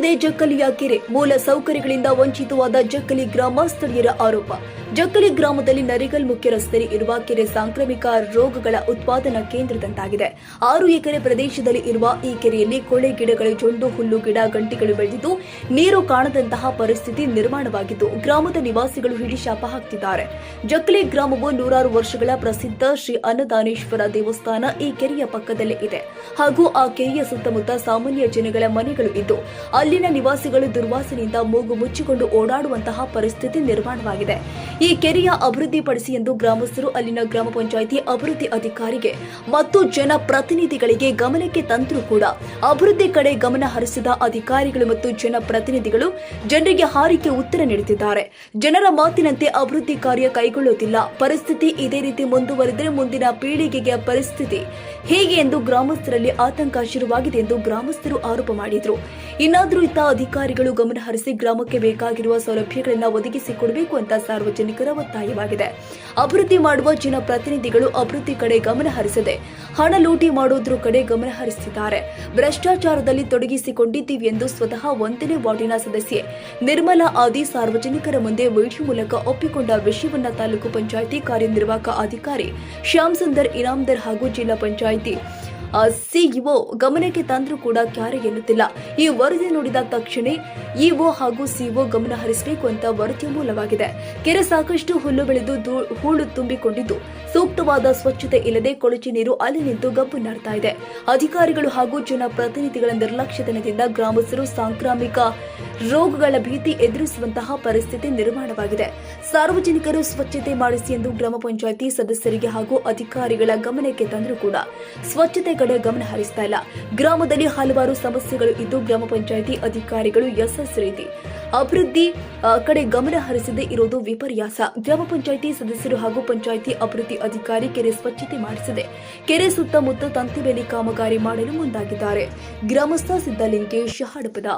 ಮುಚ್ಚದೆ ಜಕ್ಕಲಿಯ ಕೆರೆ, ಮೂಲ ಸೌಕರ್ಯಗಳಿಂದ ವಂಚಿತವಾದ ಜಕ್ಕಲಿ ಗ್ರಾಮ ಸ್ಥಳೀಯರ ಆರೋಪ. ಜಕ್ಕಲಿ ಗ್ರಾಮದಲ್ಲಿ ನರಿಗಲ್ ಮುಖ್ಯ ರಸ್ತೆಯಲ್ಲಿ ಇರುವ ಕೆರೆ ಸಾಂಕ್ರಾಮಿಕ ರೋಗಗಳ ಉತ್ಪಾದನಾ ಕೇಂದ್ರದಂತಾಗಿದೆ. 6 ಎಕರೆ ಪ್ರದೇಶದಲ್ಲಿ ಇರುವ ಈ ಕೆರೆಯಲ್ಲಿ ಕೊಳೆ ಗಿಡಗಳು, ಜೊಂಡು ಹುಲ್ಲು ಗಿಡ ಗಂಟಿಗಳು ಬೆಳೆದಿದ್ದು ನೀರು ಕಾಣದಂತಹ ಪರಿಸ್ಥಿತಿ ನಿರ್ಮಾಣವಾಗಿದ್ದು ಗ್ರಾಮದ ನಿವಾಸಿಗಳು ಹಿಡಿಶಾಪ ಹಾಕ್ತಿದ್ದಾರೆ. ಜಕ್ಕಲಿ ಗ್ರಾಮವು ನೂರಾರು ವರ್ಷಗಳ ಪ್ರಸಿದ್ಧ ಶ್ರೀ ಅನ್ನದಾನೇಶ್ವರ ದೇವಸ್ಥಾನ ಈ ಕೆರೆಯ ಪಕ್ಕದಲ್ಲೇ ಇದೆ ಹಾಗೂ ಆ ಕೆರೆಯ ಸುತ್ತಮುತ್ತ ಸಾಮಾನ್ಯ ಜನಗಳ ಮನೆಗಳು ಇದ್ದು ಅಲ್ಲಿನ ನಿವಾಸಿಗಳು ದುರ್ವಾಸನೆಯಿಂದ ಮೂಗು ಮುಚ್ಚಿಕೊಂಡು ಓಡಾಡುವಂತಹ ಪರಿಸ್ಥಿತಿ ನಿರ್ಮಾಣವಾಗಿದೆ. ಈ ಕೆರೆಯ ಅಭಿವೃದ್ಧಿಪಡಿಸಿ ಎಂದು ಗ್ರಾಮಸ್ಥರು ಅಲ್ಲಿನ ಗ್ರಾಮ ಪಂಚಾಯಿತಿ ಅಭಿವೃದ್ಧಿ ಅಧಿಕಾರಿಗೆ ಮತ್ತು ಜನಪ್ರತಿನಿಧಿಗಳಿಗೆ ಗಮನಕ್ಕೆ ತಂದರೂ ಕೂಡ ಅಭಿವೃದ್ಧಿ ಕಡೆ ಗಮನ ಹರಿಸಿದ ಅಧಿಕಾರಿಗಳು ಮತ್ತು ಜನಪ್ರತಿನಿಧಿಗಳು ಜನರಿಗೆ ಹಾರಿಕೆ ಉತ್ತರ ನೀಡುತ್ತಿದ್ದಾರೆ. ಜನರ ಮಾತಿನಂತೆ ಅಭಿವೃದ್ಧಿ ಕಾರ್ಯ ಕೈಗೊಳ್ಳುತ್ತಿಲ್ಲ. ಪರಿಸ್ಥಿತಿ ಇದೇ ರೀತಿ ಮುಂದುವರೆದರೆ ಮುಂದಿನ ಪೀಳಿಗೆಗೆ ಪರಿಸ್ಥಿತಿ ಹೇಗೆ ಎಂದು ಗ್ರಾಮಸ್ಥರಲ್ಲಿ ಆತಂಕ ಶುರುವಾಗಿದೆ ಎಂದು ಗ್ರಾಮಸ್ಥರು ಆರೋಪ ಮಾಡಿದರು. ಇನ್ನಾದರೂ ಇತ್ತ ಅಧಿಕಾರಿಗಳು ಗಮನ ಹರಿಸಿ ಗ್ರಾಮಕ್ಕೆ ಬೇಕಾಗಿರುವ ಸೌಲಭ್ಯಗಳನ್ನು ಒದಗಿಸಿಕೊಡಬೇಕು ಅಂತ ಸಾರ್ವಜನಿಕರ ಒತ್ತಾಯವಾಗಿದೆ. ಅಭಿವೃದ್ಧಿ ಮಾಡುವ ಜನಪ್ರತಿನಿಧಿಗಳು ಅಭಿವೃದ್ಧಿ ಕಡೆ ಗಮನ ಹರಿಸದೆ ಹಣ ಲೂಟಿ ಮಾಡುವುದರ ಕಡೆ ಗಮನ ಹರಿಸುತ್ತಿದ್ದಾರೆ. ಭ್ರಷ್ಟಾಚಾರದಲ್ಲಿ ತೊಡಗಿಸಿಕೊಂಡಿದ್ದೀವಿ ಎಂದು ಸ್ವತಃ 1ನೇ ವಾರ್ಡಿನ ಸದಸ್ಯೆ ನಿರ್ಮಲಾ ಆದಿ ಸಾರ್ವಜನಿಕರ ಮುಂದೆ ವಿಡಿಯೋ ಮೂಲಕ ಒಪ್ಪಿಕೊಂಡ ವಿಷಯವನ್ನ ತಾಲೂಕು ಪಂಚಾಯಿತಿ ಕಾರ್ಯನಿರ್ವಾಹಕ ಅಧಿಕಾರಿ ಶ್ಯಾಮ್ ಸುಂದರ್ ಇನಾಮದಾರ್ ಹಾಗೂ ಜಿಲ್ಲಾ ಪಂಚಾಯಿತಿ ಸಿಇಒ ಗಮನಕ್ಕೆ ತಂದರೂ ಕೂಡ ಕ್ಯಾರೆ ಎನ್ನುತ್ತಿಲ್ಲ. ಈ ವರದಿ ನೋಡಿದ ತಕ್ಷಣ ಇಒ ಹಾಗೂ ಸಿಇಒ ಗಮನ ಹರಿಸಬೇಕು ಅಂತ ವರದಿಯ ಮೂಲವಾಗಿದೆ. ಕೆರೆ ಸಾಕಷ್ಟು ಹುಲ್ಲು ಬೆಳೆದು ಹೂಳು ತುಂಬಿಕೊಂಡಿದ್ದು ಸೂಕ್ತವಾದ ಸ್ವಚ್ಛತೆ ಇಲ್ಲದೆ ಕೊಳಚೆ ನೀರು ಅಲ್ಲಿ ನಿಂತು ಗಬ್ಬು ನಾಡ್ತಾ ಇದೆ. ಅಧಿಕಾರಿಗಳು ಹಾಗೂ ಜನಪ್ರತಿನಿಧಿಗಳ ನಿರ್ಲಕ್ಷ್ಯತನದಿಂದ ಗ್ರಾಮಸ್ಥರು ಸಾಂಕ್ರಾಮಿಕ ರೋಗಗಳ ಭೀತಿ ಎದುರಿಸುವಂತಹ ಪರಿಸ್ಥಿತಿ ನಿರ್ಮಾಣವಾಗಿದೆ. ಸಾರ್ವಜನಿಕರು ಸ್ವಚ್ಛತೆ ಮಾಡಿಸಿ ಎಂದು ಗ್ರಾಮ ಪಂಚಾಯಿತಿ ಸದಸ್ಯರಿಗೆ ಹಾಗೂ ಅಧಿಕಾರಿಗಳ ಗಮನಕ್ಕೆ ತಂದರೂ ಕೂಡ ಸ್ವಚ್ಛತೆ ಕಡೆ ಗಮನ ಹರಿಸ್ತಾ ಇಲ್ಲ. ಗ್ರಾಮದಲ್ಲಿ ಹಲವಾರು ಸಮಸ್ಯೆಗಳು ಇದ್ದು ಗ್ರಾಮ ಪಂಚಾಯಿತಿ ಅಧಿಕಾರಿಗಳು ರೀತಿ ಅಭಿವೃದ್ಧಿ ಕಡೆ ಗಮನ ಹರಿಸದೇ ಇರುವುದು ವಿಪರ್ಯಾಸ. ಗ್ರಾಮ ಪಂಚಾಯಿತಿ ಸದಸ್ಯರು ಹಾಗೂ ಪಂಚಾಯಿತಿ ಅಭಿವೃದ್ಧಿ ಅಧಿಕಾರಿ ಕೆರೆ ಸ್ವಚ್ಛತೆ ಮಾಡಿಸದೆ ಕೆರೆ ಸುತ್ತಮುತ್ತ ತಂತಿ ಬೇಲಿ ಕಾಮಗಾರಿ ಮಾಡಲು ಮುಂದಾಗಿದ್ದಾರೆ. ಗ್ರಾಮಸ್ಥ ಸಿದ್ದಲಿಂಗೇಶ್ ಹಡಪದ.